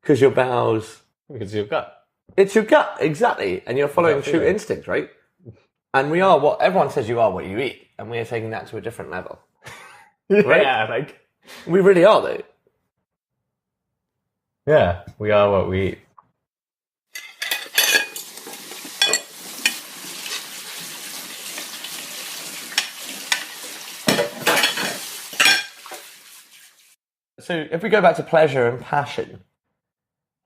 Because your bowels... Because your gut. It's your gut, exactly. And you're following true instinct, right? And we are what... Everyone says you are what you eat. And we are taking that to a different level. Right? Yeah, like... We really are, though. Yeah, we are what we eat. So if we go back to pleasure and passion,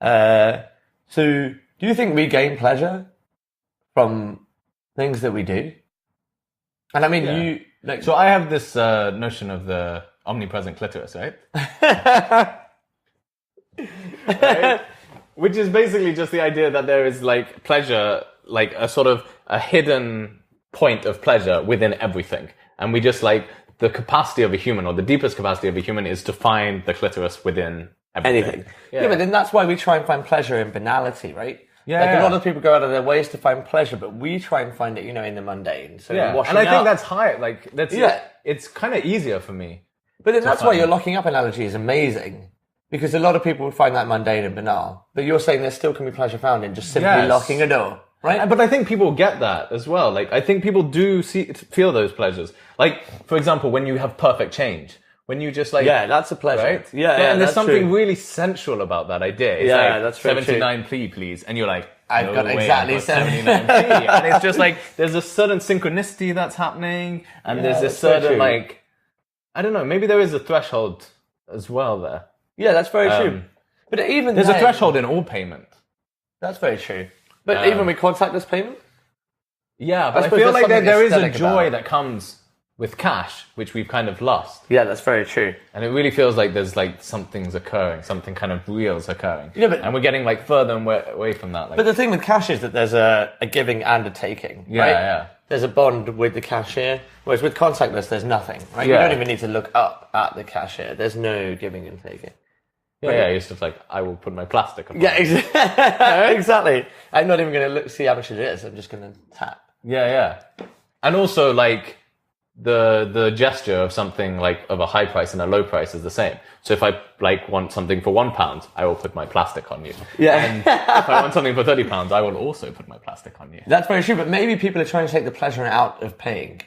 so do you think we gain pleasure from things that we do? And I mean, So I have this notion of the omnipresent clitoris, right? Right? Which is basically just the idea that there is like pleasure, like a sort of a hidden point of pleasure within everything. And we just like the capacity of a human, or the deepest capacity of a human, is to find the clitoris within everything. Anything. Yeah, but then that's why we try and find pleasure in banality, right? Yeah, like a lot of people go out of their ways to find pleasure, but we try and find it, in the mundane. So and I think that's high. Like it's kind of easier for me. But then that's why your locking up analogy is amazing, because a lot of people would find that mundane and banal. But you're saying there still can be pleasure found in just simply locking a door, right? But I think people get that as well. Like I think people do feel those pleasures. Like for example, when you have perfect change. When you just like... Yeah, that's a pleasure. Right? Yeah, and there's something really sensual about that idea. It's like, that's very 79p, please. And you're like, I've got exactly 79p. And it's just like, there's a certain synchronicity that's happening. And there's this certain like... I don't know, maybe there is a threshold as well there. Yeah, that's very true. But even there's a threshold in all payment. That's very true. But even with contactless payment? Yeah, but I feel like there is a joy that comes with cash, which we've kind of lost. Yeah, that's very true. And it really feels like there's like something's occurring, something kind of real is occurring. Yeah, but, and we're getting like further away from that. Like, but the thing with cash is that there's a giving and a taking, right? Yeah. There's a bond with the cashier, whereas with contactless, there's nothing, right? Yeah. You don't even need to look up at the cashier. There's no giving and taking. Yeah, it's just like, I will put my plastic on. Yeah, exactly. I'm not even going to see how much it is. I'm just going to tap. Yeah. And also like, the gesture of something like of a high price and a low price is the same. So if I like want something for £1, I will put my plastic on you. Yeah. And if I want something for £30, I will also put my plastic on you. That's very true, but maybe people are trying to take the pleasure out of paying.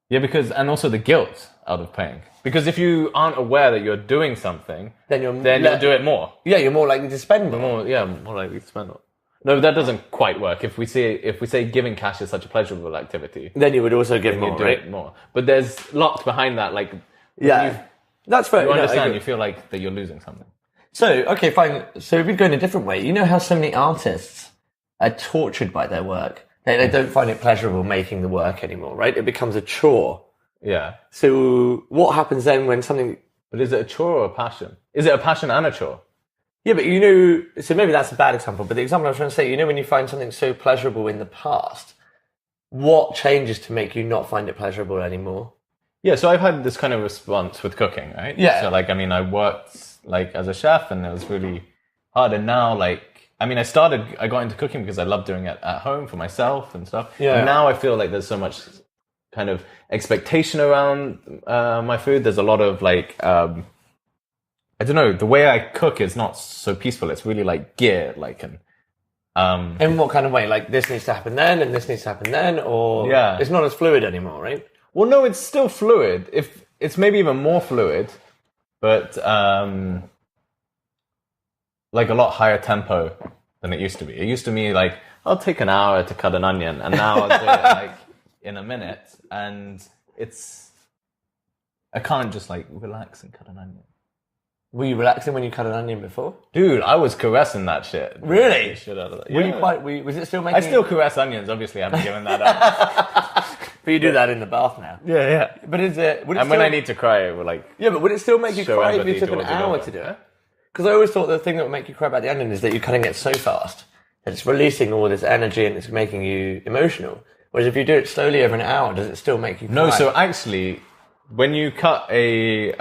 Yeah, and also the guilt out of paying. Because if you aren't aware that you're doing something, then you'll do it more. Yeah, you're more likely to spend more. More likely to spend more. No, that doesn't quite work. If we say giving cash is such a pleasurable activity, then you would also give more, do it more. But there's lots behind that, like that's fair. You understand? You feel like that you're losing something. So okay, fine. So if we go in a different way, you know how so many artists are tortured by their work. They don't find it pleasurable making the work anymore, right? It becomes a chore. Yeah. So what happens then when something? But is it a chore or a passion? Is it a passion and a chore? Yeah, but so maybe that's a bad example, but the example I was trying to say, when you find something so pleasurable in the past, what changes to make you not find it pleasurable anymore? Yeah, so I've had this kind of response with cooking, right? Yeah. So I worked as a chef and it was really hard. And now I got into cooking because I love doing it at home for myself and stuff. Yeah. And now I feel like there's so much kind of expectation around my food. There's a lot of I don't know, the way I cook is not so peaceful. It's really like gear, in what kind of way? Like this needs to happen then and this needs to happen then, or it's not as fluid anymore, right? Well, no, it's still fluid. If it's maybe even more fluid, but a lot higher tempo than it used to be. It used to be like, I'll take an hour to cut an onion, and now I'll do it in a minute, and I can't just relax and cut an onion. Were you relaxing when you cut an onion before? Dude, I was caressing that shit. Really? Shit out of that. Was it still making... I still caress onions, obviously I haven't given that up. But you do that in the bath now. Yeah. But when I need to cry, it will Yeah, but would it still make you cry if you took an hour to do it? Because I always thought the thing that would make you cry about the onion is that you're cutting it so fast that it's releasing all this energy and it's making you emotional. Whereas if you do it slowly over an hour, does it still make you cry? No, so actually, when you cut it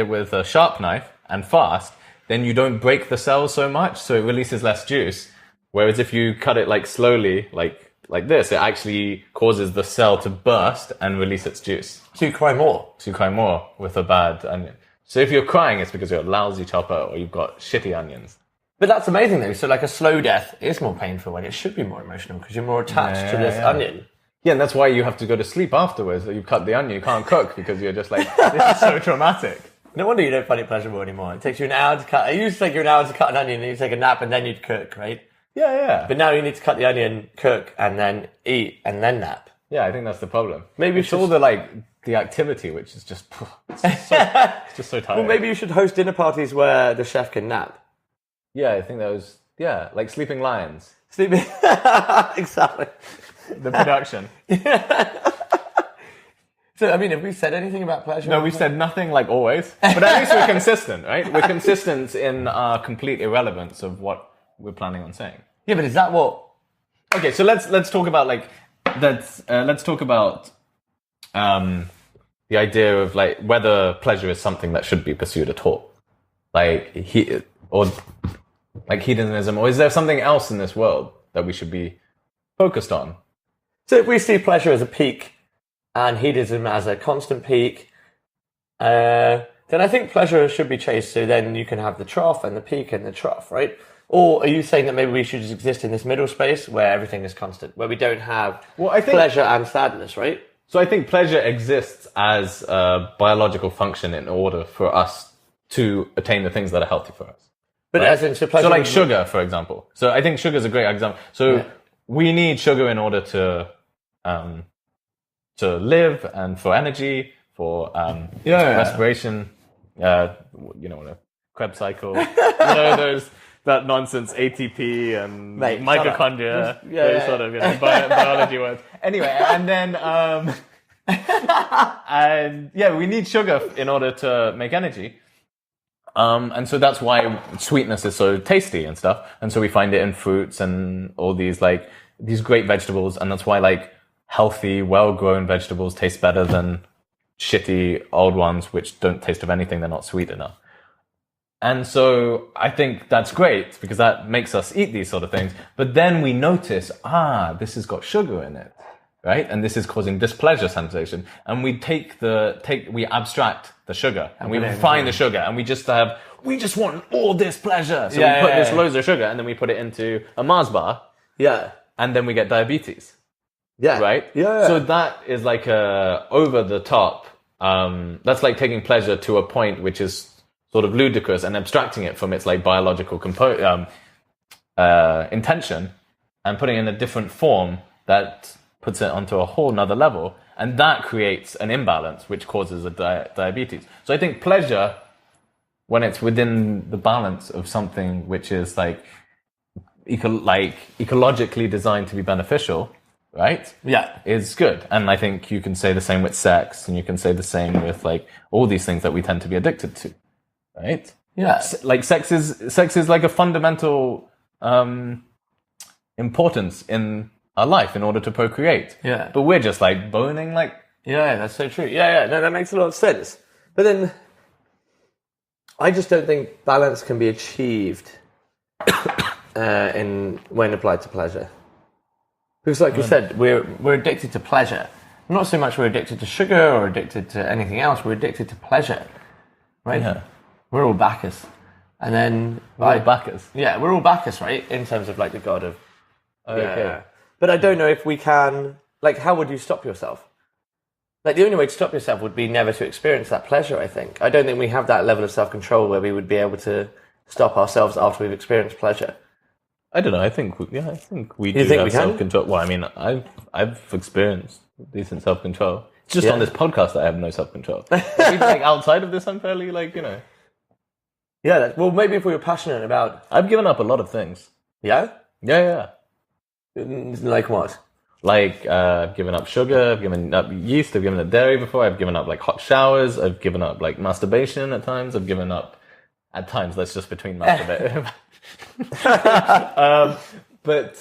with a sharp knife and fast, then you don't break the cells so much, so it releases less juice. Whereas if you cut it slowly, like this, it actually causes the cell to burst and release its juice. So you cry more? So you cry more with a bad onion. So if you're crying, it's because you're a lousy chopper or you've got shitty onions. But that's amazing though. So like a slow death is more painful when it should be more emotional because you're more attached to this onion. Yeah, and that's why you have to go to sleep afterwards. You've cut the onion, you can't cook because you're just like, this is so traumatic. No wonder you don't find it pleasurable anymore. It takes you an hour to cut. It used to take you an hour to cut an onion, and then you take a nap, and then you'd cook, right? Yeah. But now you need to cut the onion, cook, and then eat, and then nap. Yeah, I think that's the problem. Maybe it's all the activity, which is just, it's just so tiring. Well, maybe you should host dinner parties where the chef can nap. Yeah, I think that was, like Sleeping Lions. Exactly. The production. So, I mean, have we said anything about pleasure? No, we've said nothing like always. But at least we're consistent, right? We're consistent in our complete irrelevance of what we're planning on saying. Yeah, but is that what... Okay, so let's talk about let's talk about the idea of like whether pleasure is something that should be pursued at all. Like hedonism, or is there something else in this world that we should be focused on? So if we see pleasure as a peak and hedonism as a constant peak, then I think pleasure should be chased. So then you can have the trough and the peak and the trough, right? Or are you saying that maybe we should just exist in this middle space where everything is constant, where we don't have pleasure and sadness, right? So I think pleasure exists as a biological function in order for us to attain the things that are healthy for us. But right? as in, so pleasure... So like sugar, for example. So I think sugar is a great example. So we need sugar in order to live and for energy, for respiration, a Krebs cycle, there's that nonsense ATP and mitochondria, those sort of biology words. Anyway, and then we need sugar in order to make energy. And so that's why sweetness is so tasty and stuff. And so we find it in fruits and all these great vegetables. And that's why healthy, well-grown vegetables taste better than shitty old ones, which don't taste of anything. They're not sweet enough. And so I think that's great because that makes us eat these sort of things. But then we notice, this has got sugar in it, right? And this is causing displeasure sensation. And we we abstract the sugar and we refine the sugar and we just want all this pleasure. So we put this loads of sugar and then we put it into a Mars bar. Yeah. And then we get diabetes. Yeah. Right? Yeah. So that is like a over the top. That's like taking pleasure to a point which is sort of ludicrous and abstracting it from its biological intention and putting it in a different form that puts it onto a whole nother level. And that creates an imbalance, which causes a diabetes. So I think pleasure, when it's within the balance of something which is ecologically designed to be beneficial, right? Yeah. Is good. And I think you can say the same with sex, and you can say the same with all these things that we tend to be addicted to. Right? Yeah. Sex is like a fundamental importance in our life in order to procreate. Yeah. But we're just boning Yeah, that's so true. Yeah. No, that makes a lot of sense. But then I just don't think balance can be achieved when applied to pleasure. Because you said, we're addicted to pleasure. Not so much we're addicted to sugar or addicted to anything else, we're addicted to pleasure. Right? Yeah. We're all Bacchus. And then... We're all Bacchus? Yeah, we're all Bacchus, right? In terms of the god of... Okay. But I don't know if we can... how would you stop yourself? The only way to stop yourself would be never to experience that pleasure, I think. I don't think we have that level of self-control where we would be able to stop ourselves after we've experienced pleasure. I don't know. I think we do have self-control. Well, I mean, I've experienced decent self-control. It's just on this podcast that I have no self-control. Outside of this, I'm fairly Yeah, well, maybe if we were passionate about... I've given up a lot of things. Yeah? Yeah. Like what? I've given up sugar, I've given up yeast, I've given up dairy before, I've given up hot showers, I've given up masturbation at times, I've given up... At times, that's just between masturbation. But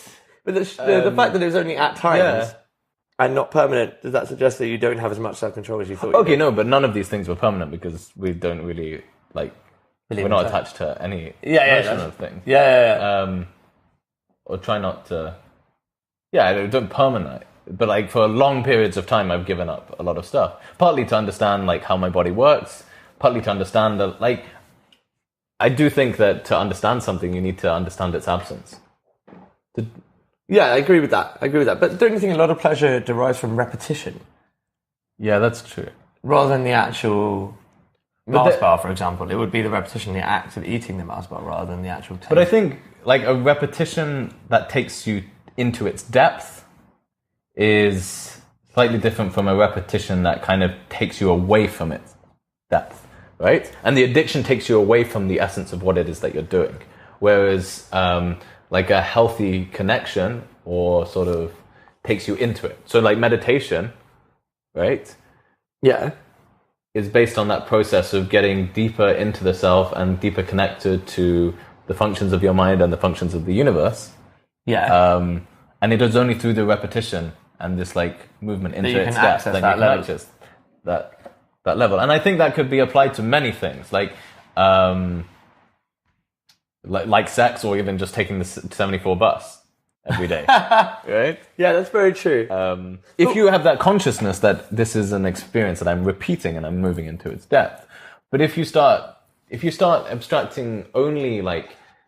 the fact that it was only at times and not permanent, does that suggest that you don't have as much self-control as you thought? Okay, no, but none of these things were permanent because we don't really we're not attached to any version of things. Or try not to. Yeah, don't permanent. But for long periods of time, I've given up a lot of stuff. Partly to understand how my body works. partly to understand I do think that to understand something, you need to understand its absence. Yeah, I agree with that. But don't you think a lot of pleasure derives from repetition? Yeah, that's true. Rather than the actual Mars bar, for example. It would be the repetition, the act of eating the Mars bar rather than the actual taste. But I think like a repetition that takes you into its depth is slightly different from a repetition that kind of takes you away from its depth, right? And the addiction takes you away from the essence of what it is that you're doing. Whereas like a healthy connection or sort of takes you into it. So like meditation, right? Yeah. Is based on that process of getting deeper into the self and deeper connected to the functions of your mind and the functions of the universe. Yeah. And it is only through the repetition and this like movement into its depth that you can access that level. And I think that could be applied to many things, like sex, or even just taking the 74 bus every day, right? Yeah, that's very true. If you have that consciousness that this is an experience that I'm repeating and I'm moving into its depth, but if you start abstracting only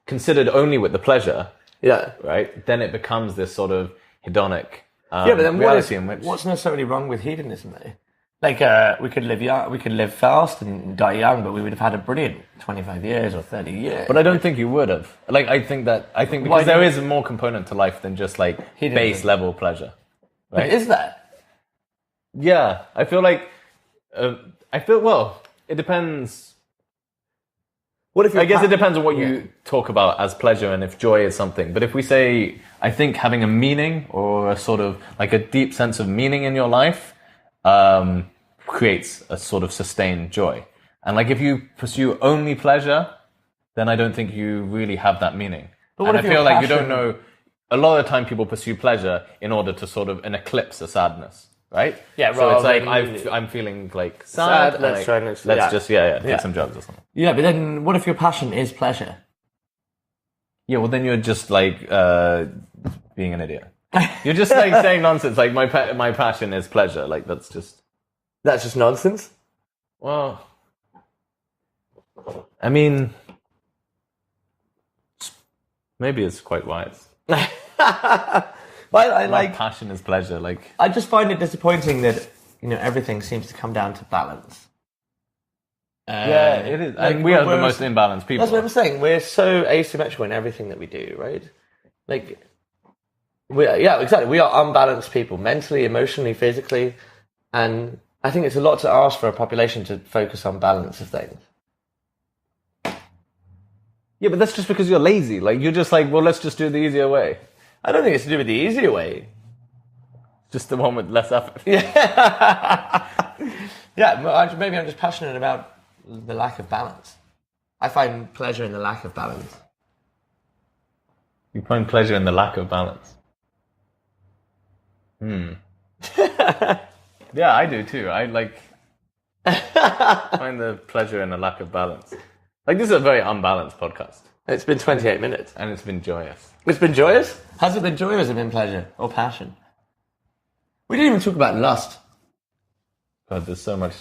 considered only with the pleasure, right, then it becomes this sort of hedonic but then reality what's necessarily wrong with hedonism though? Like we could live young, we could live fast and die young, but we would have had a brilliant 25 years or 30 years. But I don't think you would have. I think because there is more component to life than just like base level pleasure. Right? But is that? Yeah, I feel it depends. I guess it depends on what you talk about as pleasure and if joy is something. But if we say, I think having a meaning or a sort of like a deep sense of meaning in your life creates a sort of sustained joy. And like if you pursue only pleasure, then I don't think you really have that meaning. But what if I feel like you don't know, a lot of the time people pursue pleasure in order to sort of eclipse a sadness. Right? Yeah, so it's like I'm feeling like sad. Let's just take some drugs or something. Yeah, but then what if your passion is pleasure? Yeah, well then you're just like being an idiot. You're just like saying nonsense. Like my passion is pleasure. Like that's just nonsense. Well, I mean, maybe it's quite wise. I like my passion is pleasure. Like I just find it disappointing that everything seems to come down to balance. Yeah, it is. And we are the most imbalanced people. That's what I'm saying. We're so asymmetrical in everything that we do, right? Like, exactly. We are unbalanced people, mentally, emotionally, physically, and I think it's a lot to ask for a population to focus on balance of things. Yeah, but that's just because you're lazy. Like you're just like, well, let's just do the easier way. I don't think it's to do with the easier way. Just the one with less effort. Yeah. Yeah, maybe I'm just passionate about the lack of balance. I find pleasure in the lack of balance. You find pleasure in the lack of balance? Yeah, I do too. I find the pleasure in the lack of balance. Like this is a very unbalanced podcast. It's been 28 minutes. And it's been joyous. It's been joyous? Has it been joy or has it been pleasure or passion? We didn't even talk about lust. God, there's so much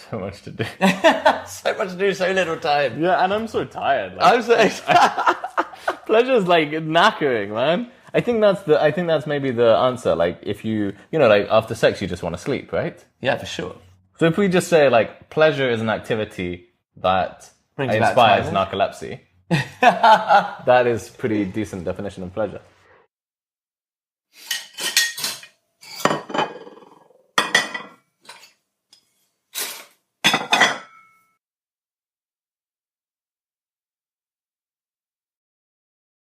to do. So much to do, so little time. Yeah, and I'm so tired. I'm so pleasure's like knackering, man. I think that's maybe the answer. Like if you like after sex you just want to sleep, right? Yeah, for sure. So if we just say like pleasure is an activity that inspires narcolepsy, that is pretty decent definition of pleasure.